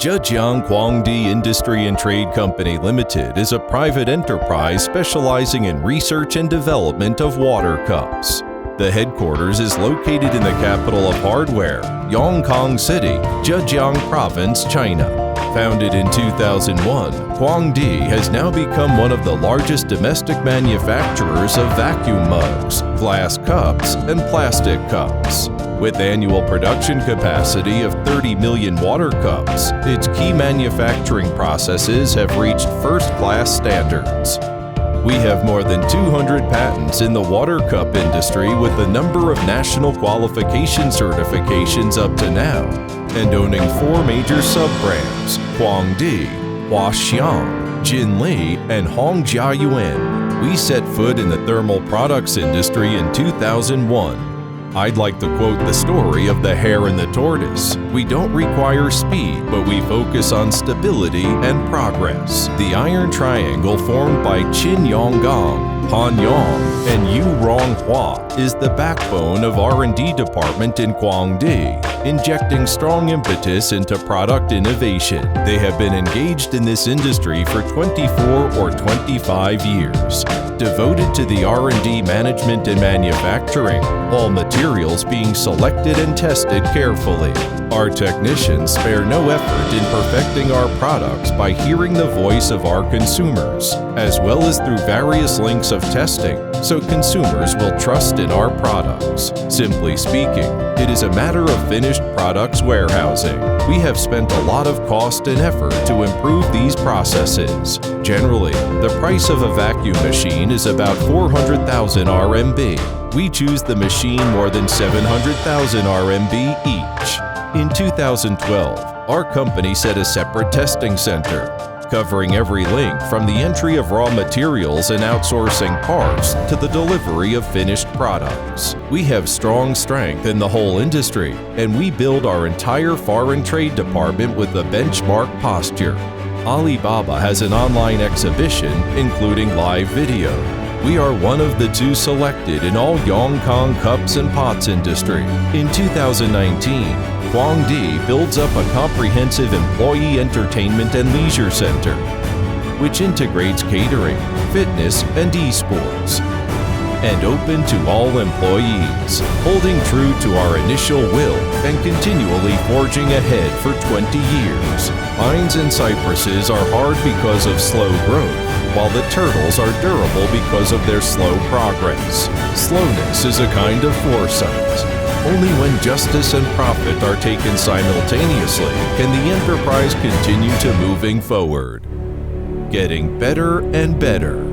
Zhejiang KuangDi Industry and Trade Company Limited is a private enterprise specializing in research and development of water cups. The headquarters is located in the capital of hardware, Yongkang City, Zhejiang Province, China. Founded in 2001, KuangDi has now become one of the largest domestic manufacturers of vacuum mugs, glass cups, and plastic cups. With annual production capacity of 30 million water cups, its key manufacturing processes have reached first-class standards. We have more than 200 patents in the water cup industry with a number of national qualification certifications up to now, and owning 4 major sub-brands, KuangDi, Huaxiang, Jinli, and Hongjiayuan. We set foot in the thermal products industry in 2001. I'd like to quote the story of the hare and the tortoise. We don't require speed, but we focus on stability and progress. The iron triangle formed by Qin Yonggang, Han Yong, and Yu Ronghua is the backbone of R&D department in KuangDi, injecting strong impetus into product innovation. They have been engaged in this industry for 24 or 25 years, devoted to the R&D management and manufacturing, all materials being selected and tested carefully. Our technicians spare no effort in perfecting our products by hearing the voice of our consumers, as well as through various links of testing, so consumers will trust in our products. Simply speaking, it is a matter of finished products warehousing. We have spent a lot of cost and effort to improve these processes. Generally, the price of a vacuum machine is about 400,000 RMB. We choose the machine more than 700,000 RMB each. In 2012, our company set a separate testing center, covering every link from the entry of raw materials and outsourcing parts to the delivery of finished products. We have strong strength in the whole industry, and we build our entire foreign trade department with a benchmark posture. Alibaba has an online exhibition, including live video. We are one of the 2 selected in all Yongkang cups and pots industry. In 2019, KuangDi builds up a comprehensive employee entertainment and leisure center, which integrates catering, fitness, and esports, and open to all employees, holding true to our initial will and continually forging ahead for 20 years. Pines and cypresses are hard because of slow growth, while the turtles are durable because of their slow progress. Slowness is a kind of foresight. Only when justice and profit are taken simultaneously can the enterprise continue to moving forward, getting better and better.